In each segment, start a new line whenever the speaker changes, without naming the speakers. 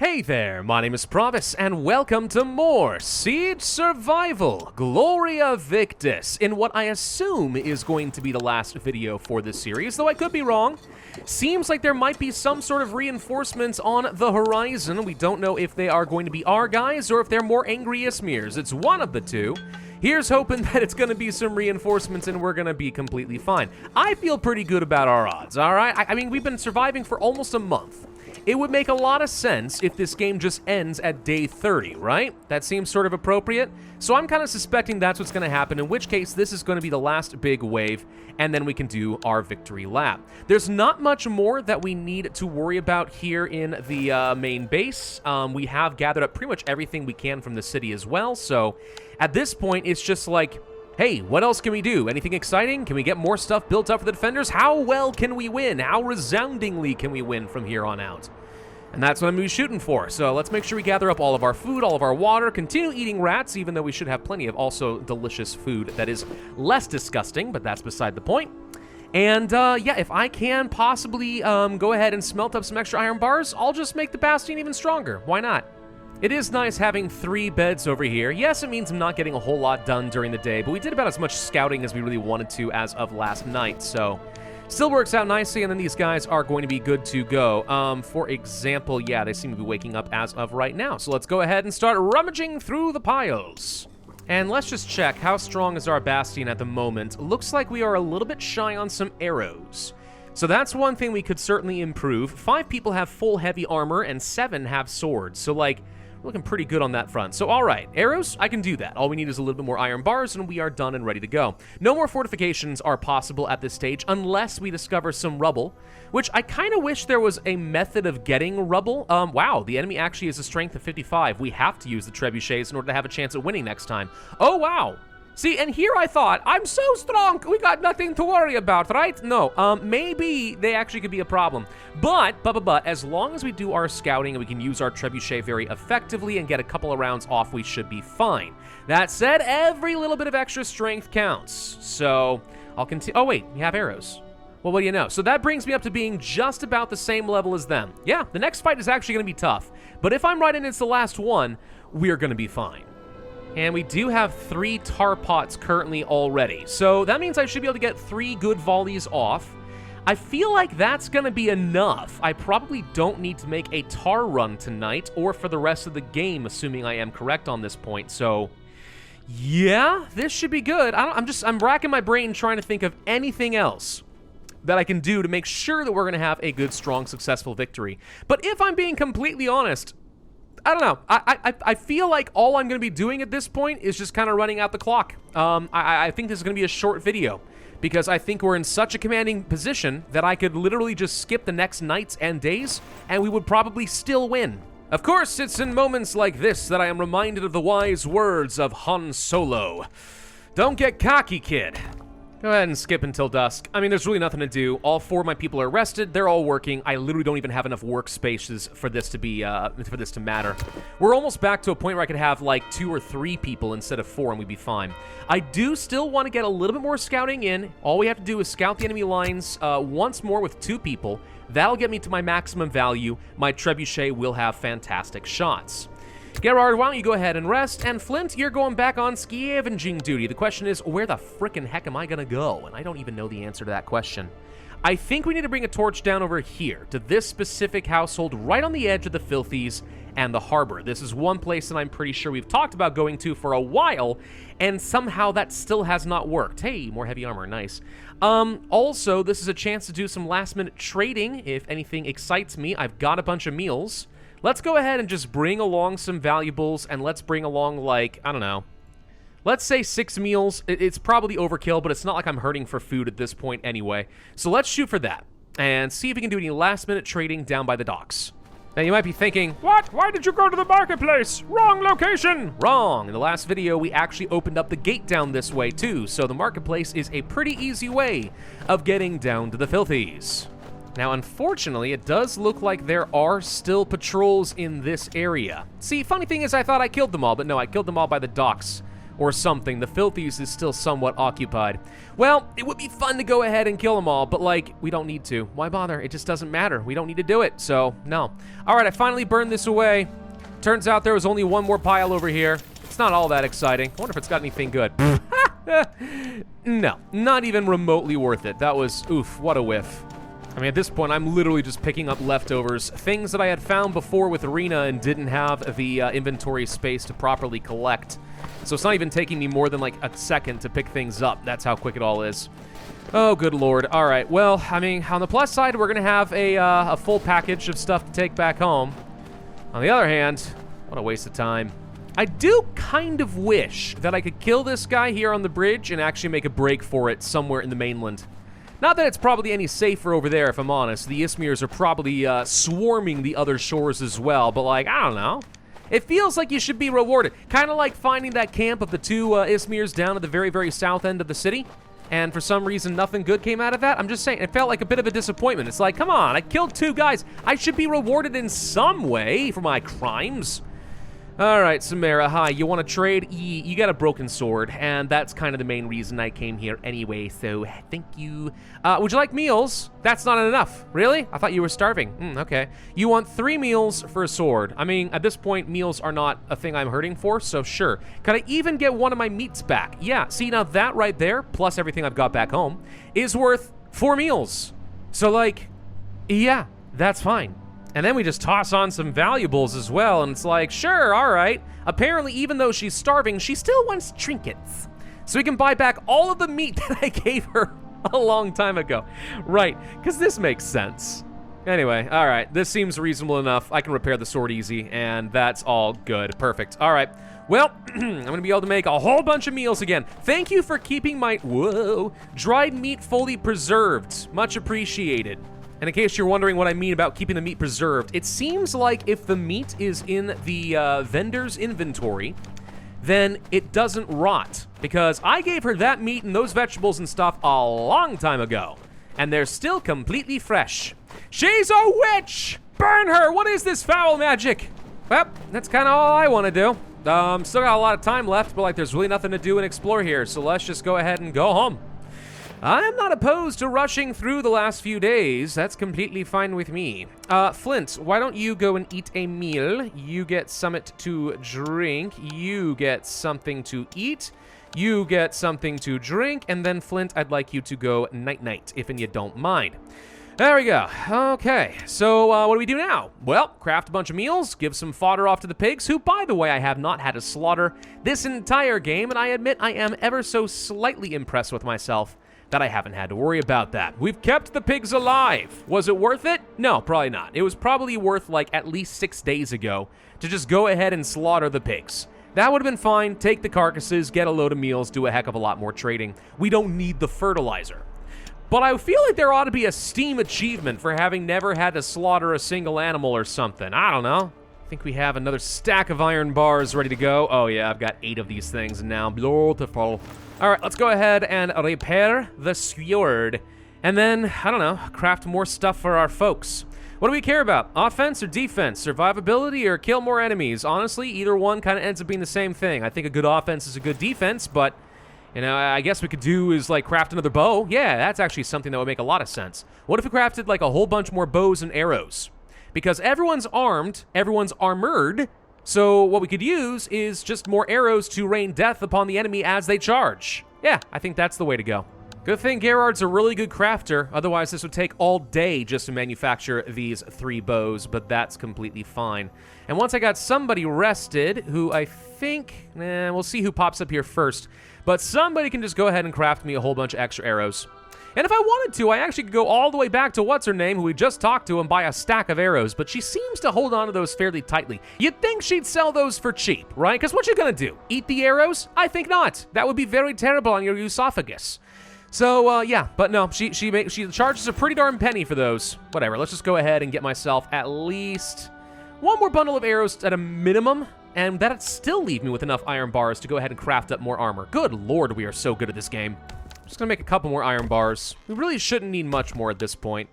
Hey there, my name is Pravus, and welcome to more Siege Survival, Gloria Victis, in what I assume is going to be the last video for this series, though I could be wrong. Seems like there might be some sort of reinforcements on the horizon. We don't know if they are going to be our guys or if they're more angry Ismirs. It's one of the two. Here's hoping that it's going to be some reinforcements and we're going to be completely fine. I feel pretty good about our odds, all right? I mean, we've been surviving for almost a month. It would make a lot of sense if this game just ends at day 30, right? That seems sort of appropriate. So I'm kind of suspecting that's what's going to happen, in which case this is going to be the last big wave, and then we can do our victory lap. There's not much more that we need to worry about here in the main base. We have gathered up pretty much everything we can from the city as well, so at this point it's just like, hey, what else can we do? Anything exciting? Can we get more stuff built up for the defenders? How well can we win? How resoundingly can we win from here on out? And that's what I'm going to be shooting for. So let's make sure we gather up all of our food, all of our water, continue eating rats, even though we should have plenty of also delicious food that is less disgusting, but that's beside the point. And yeah, if I can possibly go ahead and smelt up some extra iron bars, I'll just make the bastion even stronger. Why not? It is nice having 3 beds over here. Yes, it means I'm not getting a whole lot done during the day, but we did about as much scouting as we really wanted to as of last night, so still works out nicely, and then these guys are going to be good to go. For example, yeah, they seem to be waking up as of right now, so let's go ahead and start rummaging through the piles. And let's just check, how strong is our bastion at the moment? Looks like we are a little bit shy on some arrows. So that's one thing we could certainly improve. 5 people have full heavy armor, and 7 have swords, so like, looking pretty good on that front. So, all right, arrows, I can do that. All we need is a little bit more iron bars, and we are done and ready to go. No more fortifications are possible at this stage unless we discover some rubble, which I kind of wish there was a method of getting rubble. Wow, the enemy actually has a strength of 55. We have to use the trebuchets in order to have a chance at winning next time. Oh, wow. See, and here I thought, I'm so strong, we got nothing to worry about, right? No, maybe they actually could be a problem. But, as long as we do our scouting and we can use our trebuchet very effectively and get a couple of rounds off, we should be fine. That said, every little bit of extra strength counts. So, I'll continue. Oh, wait, we have arrows. Well, what do you know? So that brings me up to being just about the same level as them. Yeah, the next fight is actually going to be tough. But if I'm right and it's the last one, we're going to be fine. And we do have 3 tar pots currently already. So that means I should be able to get 3 good volleys off. I feel like that's going to be enough. I probably don't need to make a tar run tonight or for the rest of the game, assuming I am correct on this point. So yeah, this should be good. I'm racking my brain trying to think of anything else that I can do to make sure that we're going to have a good, strong, successful victory. But if I'm being completely honest, I don't know. I feel like all I'm going to be doing at this point is just kind of running out the clock. I think this is going to be a short video because I think we're in such a commanding position that I could literally just skip the next nights and days and we would probably still win. Of course, it's in moments like this that I am reminded of the wise words of Han Solo. Don't get cocky, kid. Go ahead and skip until dusk. I mean, there's really nothing to do. All 4 of my people are rested. They're all working. I literally don't even have enough workspaces for this to be, for this to matter. We're almost back to a point where I could have like 2 or 3 people instead of 4 and we'd be fine. I do still want to get a little bit more scouting in. All we have to do is scout the enemy lines once more with 2 people. That'll get me to my maximum value. My trebuchet will have fantastic shots. Gerard, why don't you go ahead and rest? And Flint, you're going back on scavenging duty. The question is, where the frickin' heck am I gonna go? And I don't even know the answer to that question. I think we need to bring a torch down over here to this specific household right on the edge of the Filthies and the harbor. This is one place that I'm pretty sure we've talked about going to for a while, and somehow that still has not worked. Hey, more heavy armor, nice. Also, this is a chance to do some last-minute trading. If anything excites me, I've got a bunch of meals. Let's go ahead and just bring along some valuables, and let's bring along, like, I don't know. Let's say 6 meals. It's probably overkill, but it's not like I'm hurting for food at this point anyway. So let's shoot for that, and see if we can do any last-minute trading down by the docks. Now, you might be thinking, what? Why did you go to the marketplace? Wrong location! Wrong. In the last video, we actually opened up the gate down this way, too, so the marketplace is a pretty easy way of getting down to the Filthies. Now, unfortunately, it does look like there are still patrols in this area. See, funny thing is I thought I killed them all, but no, I killed them all by the docks or something. The Filthies is still somewhat occupied. Well, it would be fun to go ahead and kill them all, but, like, we don't need to. Why bother? It just doesn't matter. We don't need to do it, so no. All right, I finally burned this away. Turns out there was only one more pile over here. It's not all that exciting. I wonder if it's got anything good. No, not even remotely worth it. That was, oof, what a whiff. I mean, at this point, I'm literally just picking up leftovers, things that I had found before with Arena and didn't have the inventory space to properly collect. So it's not even taking me more than like a second to pick things up. That's how quick it all is. Oh, good lord. All right, well, I mean, on the plus side, we're gonna have a full package of stuff to take back home. On the other hand, what a waste of time. I do kind of wish that I could kill this guy here on the bridge and actually make a break for it somewhere in the mainland. Not that it's probably any safer over there, if I'm honest. The Ismirs are probably swarming the other shores as well, but, like, I don't know. It feels like you should be rewarded. Kind of like finding that camp of the two Ismirs down at the very, very south end of the city, and for some reason nothing good came out of that. I'm just saying, it felt like a bit of a disappointment. It's like, come on, I killed two guys. I should be rewarded in some way for my crimes. All right, Samara, hi, you want to trade? You got a broken sword, and that's kind of the main reason I came here anyway, so thank you. Would you like meals? That's not enough. Really? I thought you were starving. Okay. You want 3 meals for a sword. I mean, at this point, meals are not a thing I'm hurting for, so sure. Could I even get one of my meats back? Yeah, see, now that right there, plus everything I've got back home, is worth 4 meals. So, like, yeah, that's fine. And then we just toss on some valuables as well, and it's like, sure, all right. Apparently, even though she's starving, she still wants trinkets. So we can buy back all of the meat that I gave her a long time ago. Right, because this makes sense. Anyway, all right, this seems reasonable enough. I can repair the sword easy, and that's all good. Perfect. All right. Well, I'm gonna be able to make a whole bunch of meals again. Thank you for keeping my, dried meat fully preserved. Much appreciated. And in case you're wondering what I mean about keeping the meat preserved, it seems like if the meat is in the vendor's inventory, then it doesn't rot. Because I gave her that meat and those vegetables and stuff a long time ago, and they're still completely fresh. She's a witch! Burn her! What is this foul magic? Well, that's kind of all I want to do. Still got a lot of time left, but like there's really nothing to do and explore here, so let's just go ahead and go home. I'm not opposed to rushing through the last few days. That's completely fine with me. Flint, why don't you go and eat a meal? You get something to drink. You get something to eat. You get something to drink. And then, Flint, I'd like you to go night-night, if you don't mind. There we go. Okay, so what do we do now? Well, craft a bunch of meals, give some fodder off to the pigs, who, by the way, I have not had to slaughter this entire game, and I admit I am ever so slightly impressed with myself that I haven't had to worry about that. We've kept the pigs alive. Was it worth it? No, probably not. It was probably worth like at least 6 days ago to just go ahead and slaughter the pigs. That would have been fine. Take the carcasses, get a load of meals, do a heck of a lot more trading. We don't need the fertilizer. But I feel like there ought to be a Steam achievement for having never had to slaughter a single animal or something. I don't know. I think we have another stack of iron bars ready to go. Oh yeah, I've got 8 of these things now. Beautiful. All right, let's go ahead and repair the sword. And then, I don't know, craft more stuff for our folks. What do we care about? Offense or defense? Survivability or kill more enemies? Honestly, either one kind of ends up being the same thing. I think a good offense is a good defense, but, you know, I guess we could do is, like, craft another bow. Yeah, that's actually something that would make a lot of sense. What if we crafted, like, a whole bunch more bows and arrows? Because everyone's armed, everyone's armored, so what we could use is just more arrows to rain death upon the enemy as they charge. Yeah, I think that's the way to go. Good thing Gerard's a really good crafter, otherwise this would take all day just to manufacture these 3 bows, but that's completely fine. And once I got somebody rested, who I think, we'll see who pops up here first, but somebody can just go ahead and craft me a whole bunch of extra arrows. And if I wanted to, I actually could go all the way back to what's-her-name, who we just talked to, and buy a stack of arrows, but she seems to hold on to those fairly tightly. You'd think she'd sell those for cheap, right? Because what you gonna do? Eat the arrows? I think not. That would be very terrible on your esophagus. So, yeah, but no, she charges a pretty darn penny for those. Whatever, let's just go ahead and get myself at least 1 more bundle of arrows at a minimum, and that'd still leave me with enough iron bars to go ahead and craft up more armor. Good lord, we are so good at this game. Just gonna make a couple more iron bars. We really shouldn't need much more at this point.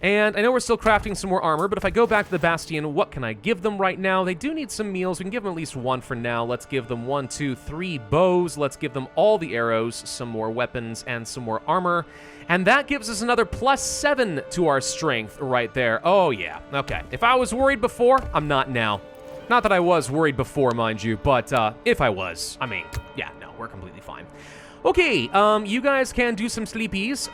And I know we're still crafting some more armor, but if I go back to the bastion, what can I give them right now? They do need some meals. We can give them at least one for now. Let's give them 1, 2, 3 bows. Let's give them all the arrows, some more weapons, and some more armor. And that gives us another +7 to our strength right there. Oh, yeah. Okay. If I was worried before, I'm not now. Not that I was worried before, mind you, but if I was, I mean, yeah, no, we're completely fine. Okay, you guys can do some sleepies.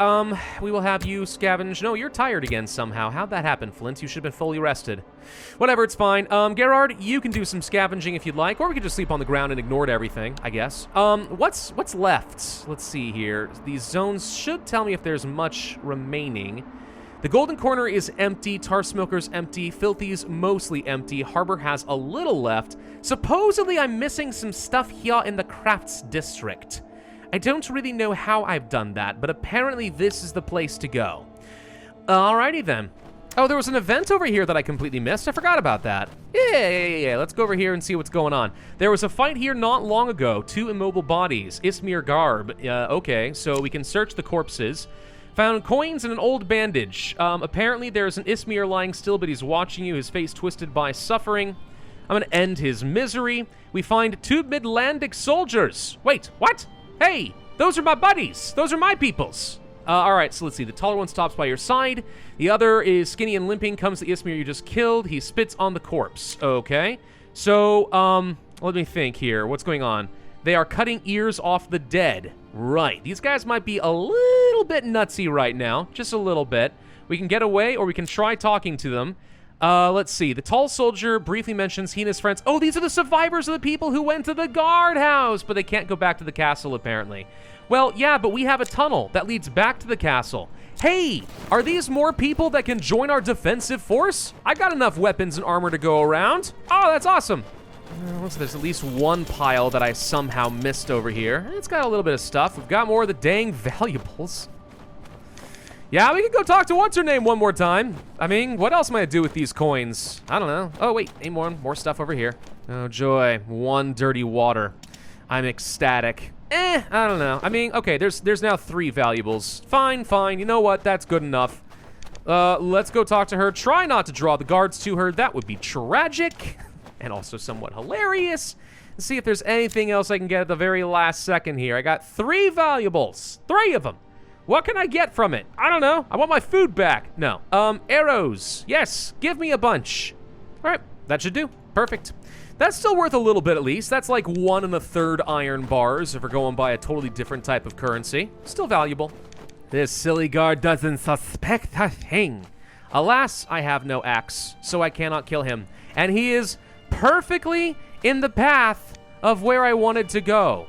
We will have you scavenge. No, you're tired again somehow. How'd that happen, Flint? You should have been fully rested. Whatever, it's fine. Gerard, you can do some scavenging if you'd like, or we could just sleep on the ground and ignore everything, I guess. What's left? Let's see here. These zones should tell me if there's much remaining. The Golden Corner is empty, Tar Smoker's empty, Filthy's mostly empty, Harbor has a little left. Supposedly I'm missing some stuff here in the Crafts District. I don't really know how I've done that, but apparently this is the place to go. Alrighty then. Oh, there was an event over here that I completely missed. I forgot about that. Yeah. Let's go over here and see what's going on. There was a fight here not long ago. 2 immobile bodies. Ismir garb. Okay, so we can search the corpses. Found coins and an old bandage. Apparently there's an Ismir lying still, but he's watching you, his face twisted by suffering. I'm gonna end his misery. We find 2 Midlandic soldiers. Wait, what? Hey, those are my buddies. Those are my peoples. All right, so let's see. The taller one stops by your side. The other is skinny and limping, comes to Ismir you just killed. He spits on the corpse. Okay. So, let me think here. What's going on? They are cutting ears off the dead. Right. These guys might be a little bit nutsy right now. Just a little bit. We can get away, or we can try talking to them. Let's see. The tall soldier briefly mentions he and his friends. Oh, these are the survivors of the people who went to the guardhouse, but they can't go back to the castle, apparently. Well, yeah, but we have a tunnel that leads back to the castle. Hey, are these more people that can join our defensive force? I got enough weapons and armor to go around. Oh, that's awesome. There's at least one pile that I somehow missed over here. It's got a little bit of stuff. We've got more of the dang valuables. Yeah, we can go talk to what's-her-name one more time. I mean, what else am I gonna do with these coins? I don't know. Oh, wait, ain't more stuff over here. Oh, joy. 1 dirty water. I'm ecstatic. I don't know. I mean, okay, there's now 3 valuables. Fine. You know what? That's good enough. Let's go talk to her. Try not to draw the guards to her. That would be tragic and also somewhat hilarious. Let's see if there's anything else I can get at the very last second here. I got 3 valuables. 3 of them. What can I get from it? I don't know. I want my food back. No. Arrows. Yes, give me a bunch. All right, that should do. Perfect. That's still worth a little bit at least. That's like 1 1/3 iron bars if we're going by a totally different type of currency. Still valuable. This silly guard doesn't suspect a thing. Alas, I have no axe, so I cannot kill him. And he is perfectly in the path of where I wanted to go.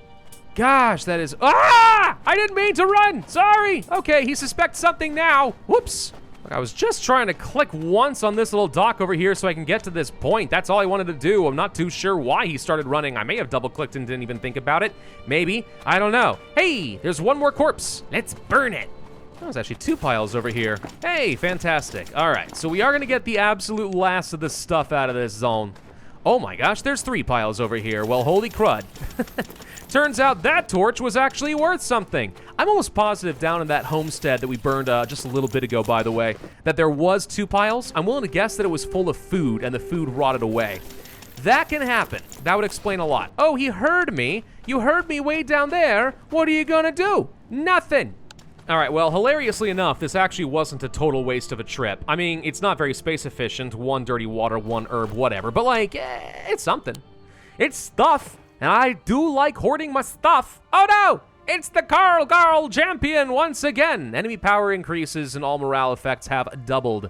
Gosh, that is... Ah! I didn't mean to run! Sorry! Okay, he suspects something now. Whoops. I was just trying to click once on this little dock over here so I can get to this point. That's all I wanted to do. I'm not too sure why he started running. I may have double-clicked and didn't even think about it. Maybe. I don't know. Hey, there's 1 more corpse. Let's burn it. Oh, there's actually 2 piles over here. Hey, fantastic. All right, so we are going to get the absolute last of this stuff out of this zone. Oh my gosh, there's 3 piles over here. Well, holy crud. Turns out that torch was actually worth something. I'm almost positive down in that homestead that we burned just a little bit ago, by the way, that there was 2 piles. I'm willing to guess that it was full of food and the food rotted away. That can happen. That would explain a lot. Oh, he heard me. You heard me way down there. What are you gonna do? Nothing. All right, well, hilariously enough, this actually wasn't a total waste of a trip. I mean, it's not very space efficient, 1 dirty water, 1 herb, whatever, but like, it's something. It's stuff, and I do like hoarding my stuff. Oh no, it's the Carl champion once again. Enemy power increases and all morale effects have doubled.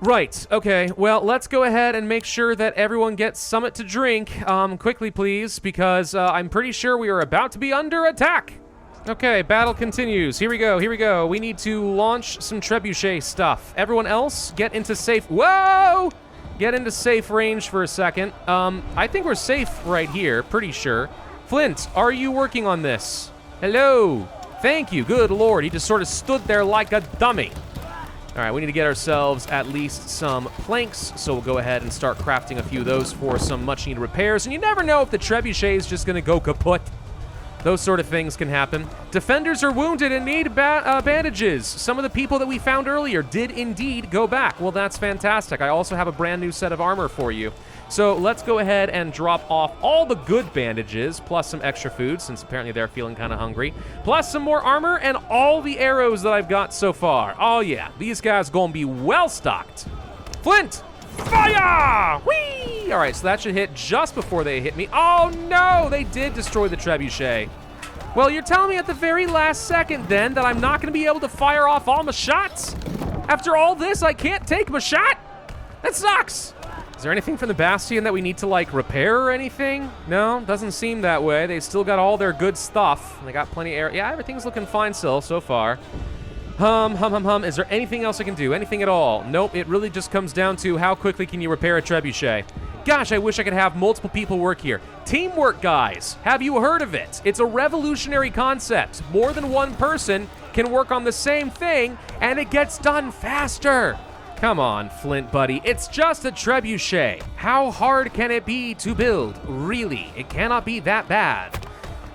Right, okay, well, let's go ahead and make sure that everyone gets something to drink, quickly please, because I'm pretty sure we are about to be under attack. Okay, battle continues. Here we go. We need to launch some trebuchet stuff. Everyone else, get into safe... Whoa! Get into safe range for a second. I think we're safe right here, pretty sure. Flint, are you working on this? Hello. Thank you, good lord. He just sort of stood there like a dummy. All right, we need to get ourselves at least some planks, so we'll go ahead and start crafting a few of those for some much-needed repairs. And you never know if the trebuchet is just gonna go kaput. Those sort of things can happen. Defenders are wounded and need bandages. Some of the people that we found earlier did indeed go back. Well, that's fantastic. I also have a brand new set of armor for you. So let's go ahead and drop off all the good bandages, plus some extra food, since apparently they're feeling kind of hungry, plus some more armor and all the arrows that I've got so far. Oh yeah, these guys gonna be well stocked. Flint! Fire! Whee! All right, so that should hit just before they hit me. Oh no, they did destroy the trebuchet. Well, you're telling me at the very last second then that I'm not gonna be able to fire off all my shots? After all this, I can't take my shot? That sucks. Is there anything from the bastion that we need to like repair or anything? No, doesn't seem that way. They still got all their good stuff. They got plenty of air. Yeah, everything's looking fine still so far. Is there anything else I can do? Anything at all? Nope, it really just comes down to how quickly can you repair a trebuchet. Gosh, I wish I could have multiple people work here. Teamwork, guys. Have you heard of it? It's a revolutionary concept. More than one person can work on the same thing, and it gets done faster. Come on, Flint, buddy. It's just a trebuchet. How hard can it be to build? Really, it cannot be that bad.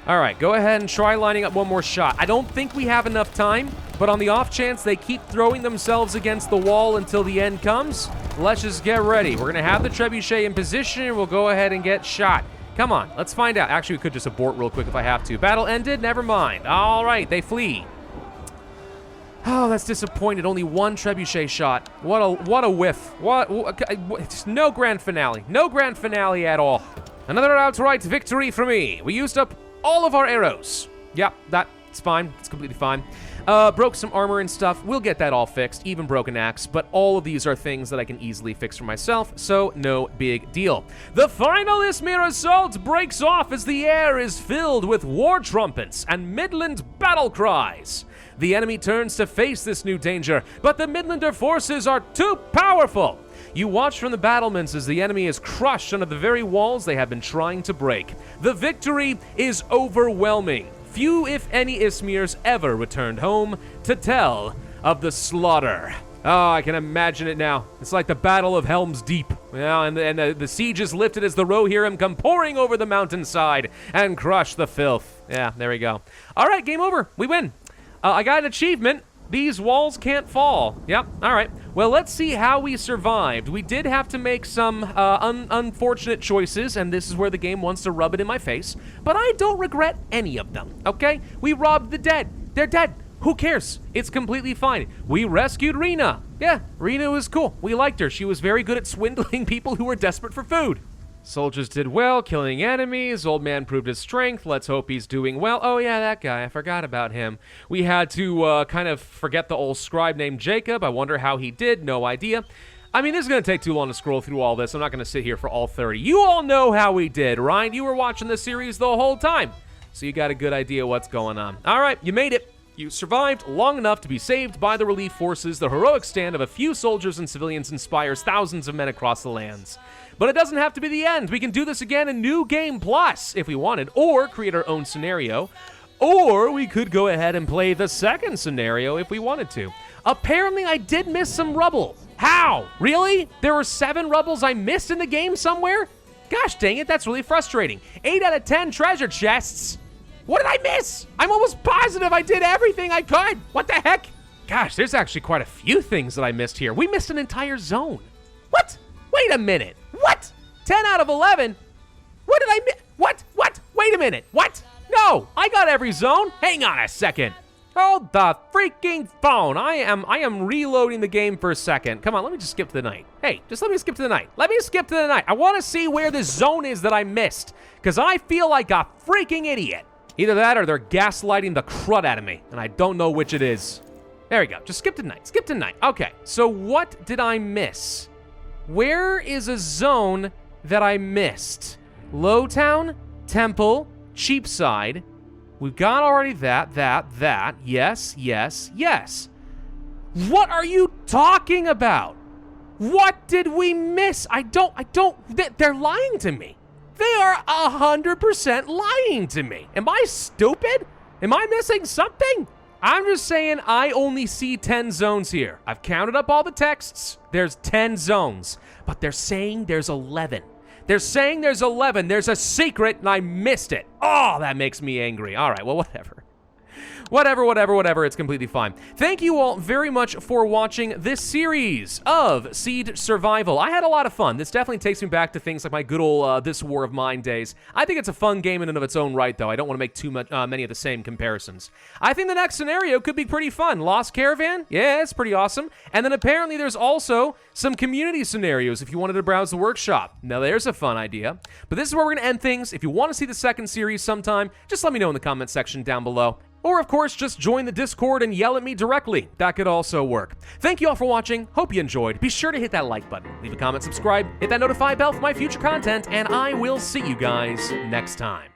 All right, go ahead and try lining up one more shot. I don't think we have enough time, but on the off chance they keep throwing themselves against the wall until the end comes, let's just get ready. We're gonna have the trebuchet in position, and we'll go ahead and get shot. Come on, let's find out. Actually, we could just abort real quick if I have to. Battle ended, never mind. All right, they flee. Oh, that's disappointed. Only one trebuchet shot. What a whiff. What no grand finale. No grand finale at all. Another outright victory for me. We used up all of our arrows. Yep, that's fine. It's completely fine. Broke some armor and stuff. We'll get that all fixed, even broken axe, but all of these are things that I can easily fix for myself, so no big deal. The final Ismir assault breaks off as the air is filled with war trumpets and Midland battle cries. The enemy turns to face this new danger, but the Midlander forces are too powerful. You watch from the battlements as the enemy is crushed under the very walls they have been trying to break. The victory is overwhelming. Few, if any, Ismirs ever returned home to tell of the slaughter. Oh, I can imagine it now. It's like the Battle of Helm's Deep. Yeah, and the siege is lifted as the Rohirrim come pouring over the mountainside and crush the filth. Yeah, there we go. All right, game over. We win. I got an achievement. These walls can't fall. Yep, all right. Well, let's see how we survived. We did have to make some unfortunate choices, and this is where the game wants to rub it in my face, but I don't regret any of them, okay? We robbed the dead. They're dead. Who cares? It's completely fine. We rescued Rena. Yeah, Rena was cool. We liked her. She was very good at swindling people who were desperate for food. Soldiers did well, killing enemies. Old man proved his strength. Let's hope he's doing well. Oh, yeah, that guy. I forgot about him. We had to kind of forget the old scribe named Jacob. I wonder how he did. No idea. I mean, this is going to take too long to scroll through all this. I'm not going to sit here for all 30. You all know how he did, right? You were watching the series the whole time, so you got a good idea what's going on. All right, you made it. You survived long enough to be saved by the relief forces. The heroic stand of a few soldiers and civilians inspires thousands of men across the lands. But it doesn't have to be the end. We can do this again in New Game Plus if we wanted, or create our own scenario, or we could go ahead and play the second scenario if we wanted to. Apparently, I did miss some rubble. How? Really? There were 7 rubbles I missed in the game somewhere? Gosh dang it, that's really frustrating. 8 out of 10 treasure chests. What did I miss? I'm almost positive I did everything I could. What the heck? Gosh, there's actually quite a few things that I missed here. We missed an entire zone. What? Wait a minute. What? 10 out of 11? What did I miss? What? Wait a minute. What? No, I got every zone. Hang on a second. Hold the freaking phone. I am reloading the game for a second. Come on, let me just skip to the night. Hey, just let me skip to the night. Let me skip to the night. I want to see where this zone is that I missed, because I feel like a freaking idiot. Either that or they're gaslighting the crud out of me, and I don't know which it is. There we go. Just skip to night. Skip to night. Okay, so what did I miss? Where is a zone that I missed? Lowtown, Temple, Cheapside. We've got already that. Yes. What are you talking about? What did we miss? They're lying to me. They are 100% lying to me. Am I stupid? Am I missing something? I'm just saying I only see 10 zones here. I've counted up all the texts. There's 10 zones, but they're saying there's 11. They're saying there's 11. There's a secret, and I missed it. Oh, that makes me angry. All right, well, whatever. Whatever, it's completely fine. Thank you all very much for watching this series of Siege Survival. I had a lot of fun. This definitely takes me back to things like my good old This War of Mine days. I think it's a fun game in and of its own right, though. I don't want to make too many of the same comparisons. I think the next scenario could be pretty fun. Lost Caravan? Yeah, it's pretty awesome. And then apparently there's also some community scenarios if you wanted to browse the workshop. Now there's a fun idea. But this is where we're going to end things. If you want to see the second series sometime, just let me know in the comment section down below. Or, of course, just join the Discord and yell at me directly. That could also work. Thank you all for watching. Hope you enjoyed. Be sure to hit that like button, leave a comment, subscribe, hit that notify bell for my future content, and I will see you guys next time.